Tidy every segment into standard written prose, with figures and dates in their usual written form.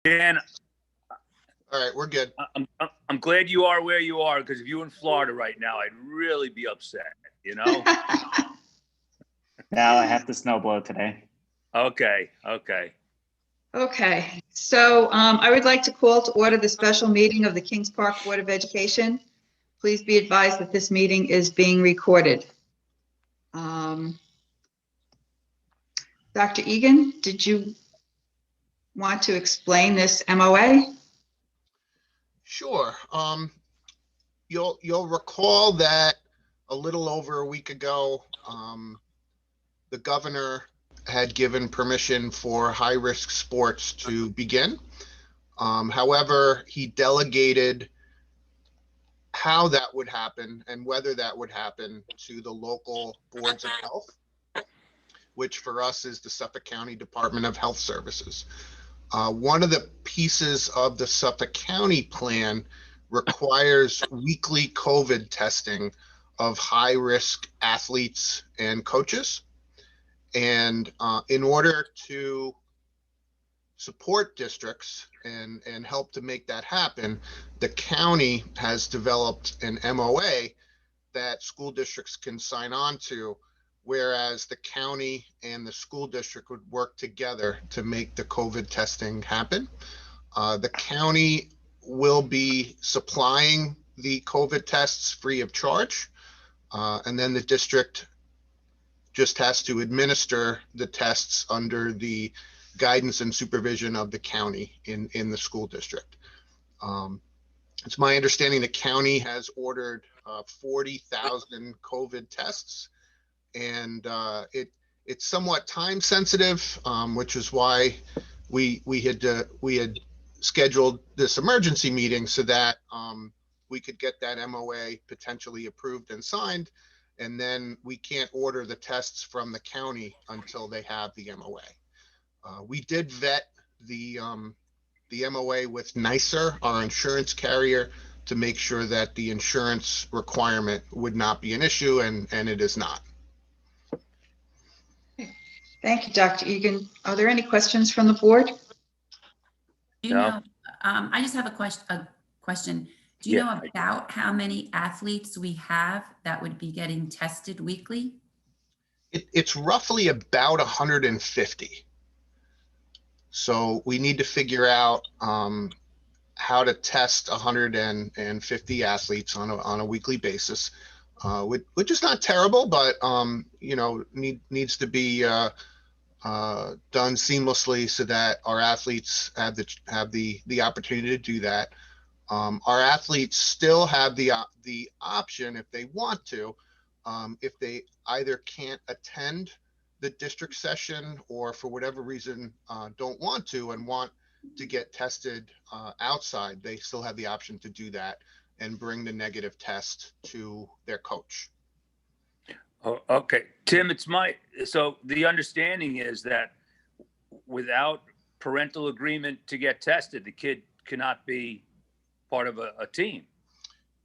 Dan, All right, we're good. I'm glad you are where you are, because if you were in Florida right now, I'd really be upset, you know? Now I have to snowblow today. Okay. Okay, so I would like to call to order the special meeting of the Kings Park Board of Education. Please be advised that this meeting is being recorded. Dr. Egan, did you want to explain this MOA? Sure. You'll recall that a little over a week ago, the governor had given permission for high-risk sports to begin. However, he delegated how that would happen and whether that would happen to the local boards of health, which for us is the Suffolk County Department of Health Services. One of the pieces of the Suffolk County plan requires weekly COVID testing of high-risk athletes and coaches. And in order to support districts and help to make that happen, the county has developed an MOA that school districts can sign on to, whereas the county and the school district would work together to make the COVID testing happen. The county will be supplying the COVID tests free of charge, and then the district just has to administer the tests under the guidance and supervision of the county in the school district. It's my understanding the county has ordered 40,000 COVID tests, and it's somewhat time sensitive, which is why we had scheduled this emergency meeting so that we could get that MOA potentially approved and signed, and then we can't order the tests from the county until they have the MOA. We did vet the MOA with NYSER, our insurance carrier, to make sure that the insurance requirement would not be an issue, and it is not. Thank you, Dr. Egan. Are there any questions from the board? No. I just have a question. Do you know about how many athletes we have that would be getting tested weekly? It's roughly about 150. So we need to figure out how to test 150 athletes on a weekly basis, which is not terrible, but needs to be done seamlessly so that our athletes have the opportunity to do that. Our athletes still have the option, if they want to, if they either can't attend the district session or for whatever reason don't want to and want to get tested outside, they still have the option to do that and bring the negative test to their coach. Oh, okay, Tim, so the understanding is that without parental agreement to get tested, the kid cannot be part of a team.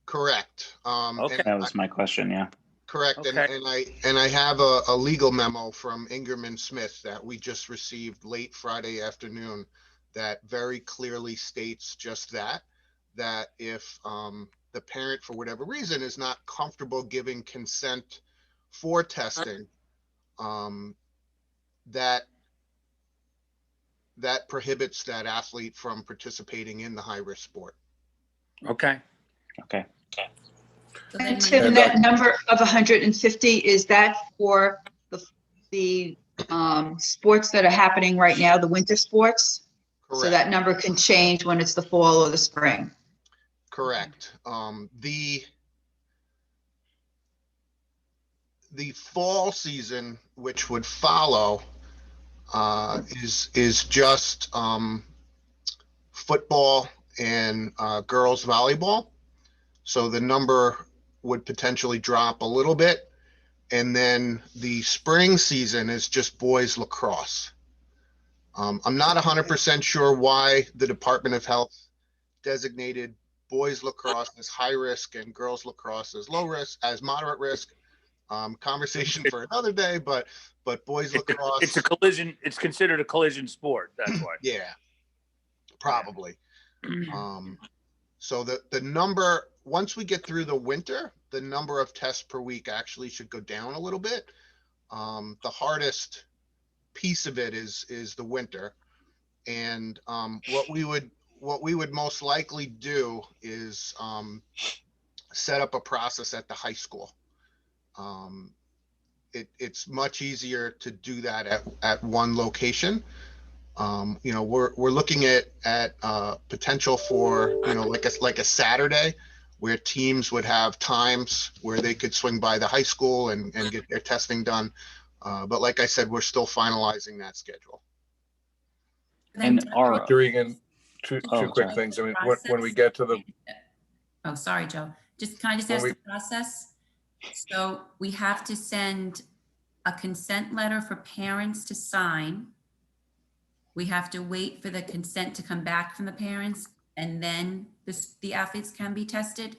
Correct. Okay. That was my question. Yeah. Correct. Okay. And I have a legal memo from Ingerman Smith that we just received late Friday afternoon that very clearly states just that if the parent, for whatever reason, is not comfortable giving consent for testing, that prohibits that athlete from participating in the high-risk sport. Okay. So And then Tim, that number of 150, is that for the sports that are happening right now, the winter sports? Correct. So that number can change when it's the fall or the spring. Correct. The fall season, which would follow, is just football and girls volleyball. So the number would potentially drop a little bit. And then the spring season is just boys lacrosse. I'm not 100% sure why the Department of Health designated boys lacrosse as high risk and girls lacrosse as low risk, as moderate risk. Conversation for another day, but boys lacrosse. It's a collision. It's considered a collision sport. That's why. Yeah. probably. Mm. So the number, once we get through the winter, the number of tests per week actually should go down a little bit. The hardest piece of it is the winter. And what we would most likely do is set up a process at the high school. It's much easier to do that at one location. We're looking at potential for, like a Saturday where teams would have times where they could swing by the high school and get their testing done. But like I said, we're still finalizing that schedule. Then And our- Dr. Dr. Egan, two Oh, quick sorry. things. I mean, Process. when we get to the, Oh, sorry, Joe. Can I just When ask we- the process? So we have to send a consent letter for parents to sign. We have to wait for the consent to come back from the parents, and then the athletes can be tested?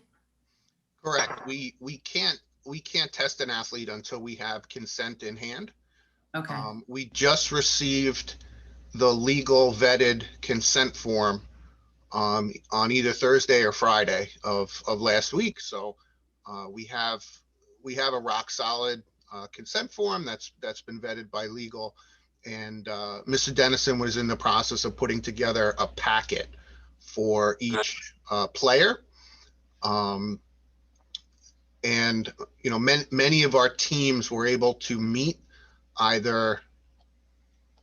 Correct. We can't test an athlete until we have consent in hand. Okay, We just received the legal vetted consent form on either Thursday or Friday of last week. So we have a rock solid consent form that's been vetted by legal. And Mr. Dennison was in the process of putting together a packet for each player. And many of our teams were able to meet either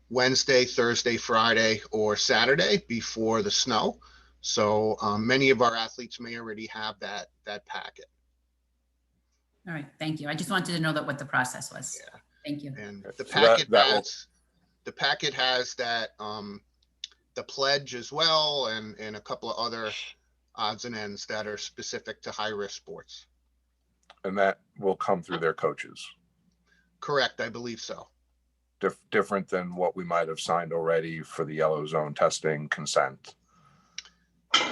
Wednesday, Thursday, Friday, or Saturday before the snow. So many of our athletes may already have that packet. all right, thank you. I just wanted to know what the process was. Yeah. Thank you. And Okay, the so that will- packet has that the pledge as well, and a couple of other odds and ends that are specific to high risk sports. and that will come through their coaches. Correct, I believe so. Different than what we might have signed already for the yellow zone testing consent.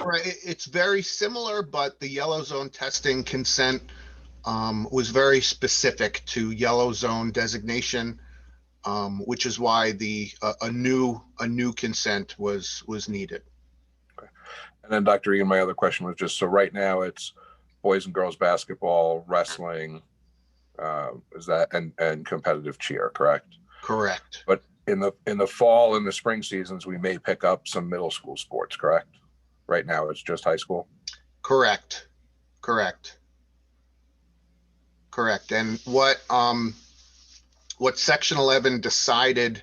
Right, it's very similar, but the yellow zone testing consent was very specific to yellow zone designation, which is why a new consent was needed. And then Dr. Egan, my other question was just, so right now it's boys and girls basketball, wrestling, is that, and competitive cheer, correct? Correct. But in the fall and the spring seasons, we may pick up some middle school sports, correct? Right now it's just high school. Correct. And what Section 11 decided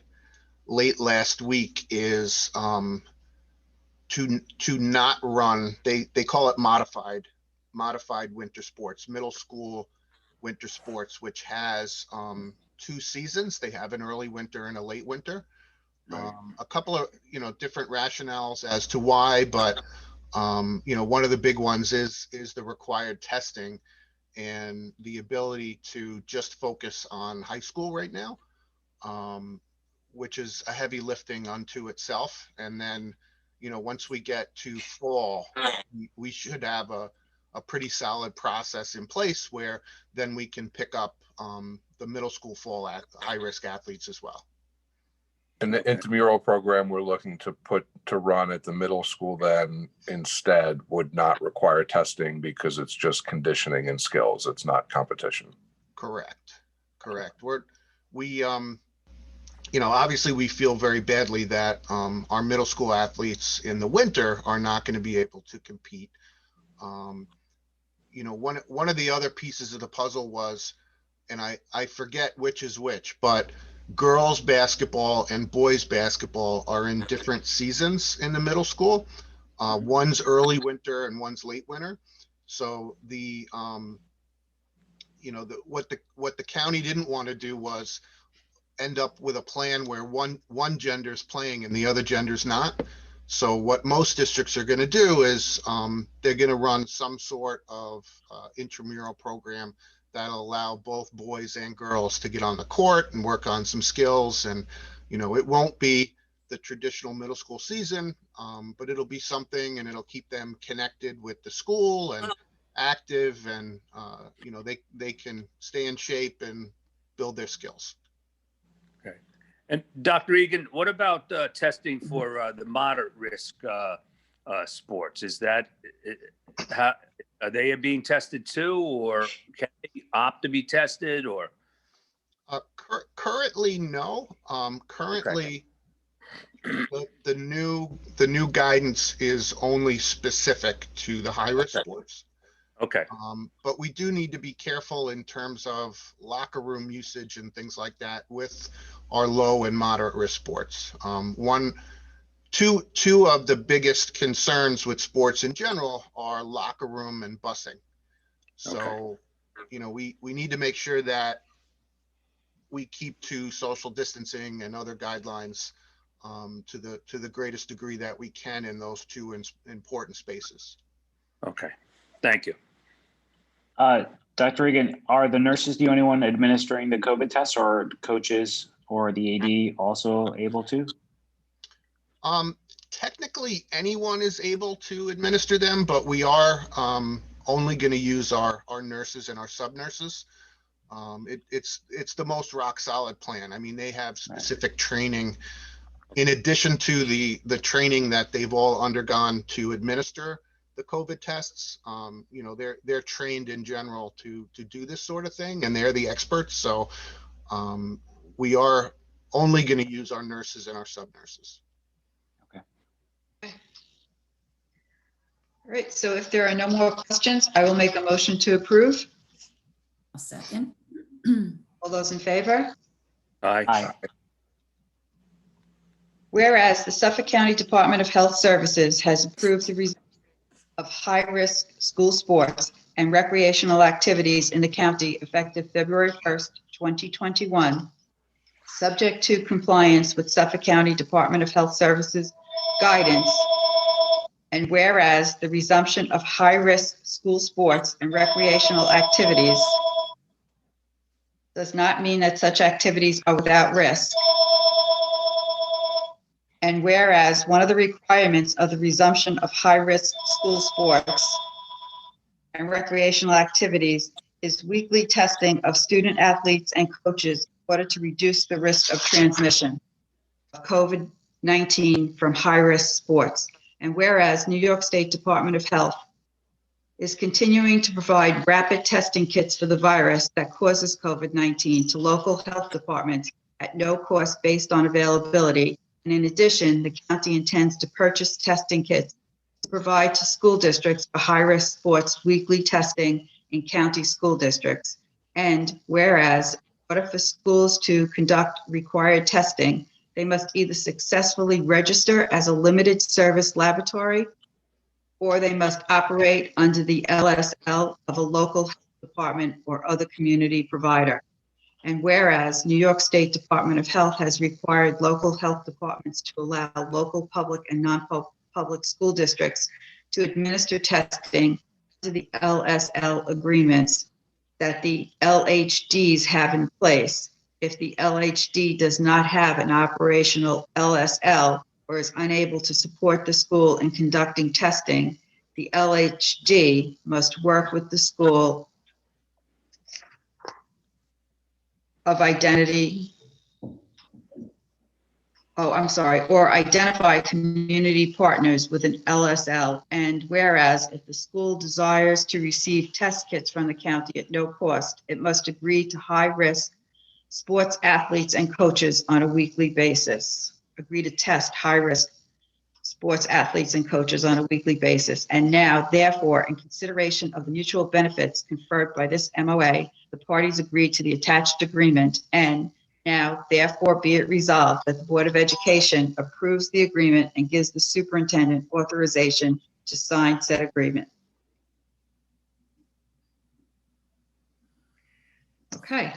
late last week is to not run. They call it modified winter sports, middle school winter sports, which has 2 seasons. They have an early winter and a late winter. Right. A couple of different rationales as to why, but one of the big ones is the required testing and the ability to just focus on high school right now, which is a heavy lifting unto itself. And then, once we get to fall, we should have a pretty solid process in place where then we can pick up the middle school fall at high risk athletes as well. And the intramural program we're looking to run at the middle school then instead would not require testing because it's just conditioning and skills. It's not competition. Correct. Obviously we feel very badly that our middle school athletes in the winter are not going to be able to compete. One of the other pieces of the puzzle was, and I forget which is which, but girls basketball and boys basketball are in different seasons in the middle school. One's early winter and one's late winter. So what the county didn't want to do was end up with a plan where one gender is playing and the other gender's not. So what most districts are going to do is they're going to run some sort of intramural program that'll allow both boys and girls to get on the court and work on some skills. And, it won't be the traditional middle school season, but it'll be something, and it'll keep them connected with the school and active, and, they can stay in shape and build their skills. And Dr. Egan, what about testing for the moderate risk sports? Is that, how, are they being tested too, or can they opt to be tested, or? Currently, no. Currently, the new guidance is only specific to the high risk sports. Okay, But we do need to be careful in terms of locker room usage and things like that with our low and moderate risk sports. Two of the biggest concerns with sports in general are locker room and busing. So, we need to make sure that we keep to social distancing and other guidelines to the greatest degree that we can in those two important spaces. okay, thank you. Dr. Egan, are the nurses the only one administering the COVID tests, or coaches or the AD also able to? Technically, anyone is able to administer them, but we are only going to use our nurses and our sub nurses. It's the most rock solid plan. I mean, they have specific training in addition to the training that they've all undergone to administer the COVID tests. They're trained in general to do this sort of thing, and they're the experts. So we are only going to use our nurses and our sub nurses. All right, so if there are no more questions, I will make a motion to approve. I'll second. All those in favor? Aye. Aye. Whereas the Suffolk County Department of Health Services has approved the results of high-risk school sports and recreational activities in the county effective February 1st, 2021, subject to compliance with Suffolk County Department of Health Services guidance. And whereas the resumption of high-risk school sports and recreational activities does not mean that such activities are without risk. And whereas one of the requirements of the resumption of high-risk school sports and recreational activities is weekly testing of student athletes and coaches in order to reduce the risk of transmission of COVID-19 from high-risk sports. And whereas New York State Department of Health is continuing to provide rapid testing kits for the virus that causes COVID-19 to local health departments at no cost based on availability. And in addition, the county intends to purchase testing kits to provide to school districts for high-risk sports weekly testing in county school districts. And whereas, in order for schools to conduct required testing, they must either successfully register as a limited service laboratory, or they must operate under the LSL of a local health department or other community provider. And whereas New York State Department of Health has required local health departments to allow local public and non-public school districts to administer testing to the LSL agreements that the LHDs have in place. If the LHD does not have an operational LSL or is unable to support the school in conducting testing, the LHD must work with the school or identify community partners with an LSL. And whereas if the school desires to receive test kits from the county at no cost, it must agree to high-risk sports athletes and coaches on a weekly basis. Agree to test high-risk sports athletes and coaches on a weekly basis. And now, therefore, in consideration of the mutual benefits conferred by this MOA, the parties agreed to the attached agreement. And now, therefore, be it resolved that the Board of Education approves the agreement and gives the superintendent authorization to sign said agreement. Okay.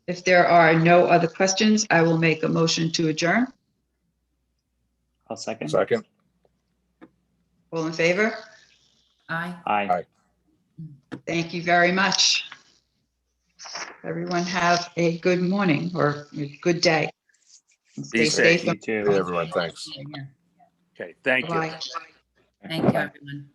If there are no other questions, I will make a motion to adjourn. I'll second. Second. All in favor? Aye. Aye. Thank you very much. Everyone have a good morning or a good day. And Be stay safe. safe. You Hey, too. everyone, thanks. Yeah. Okay, thank you. Bye. Thank you, everyone.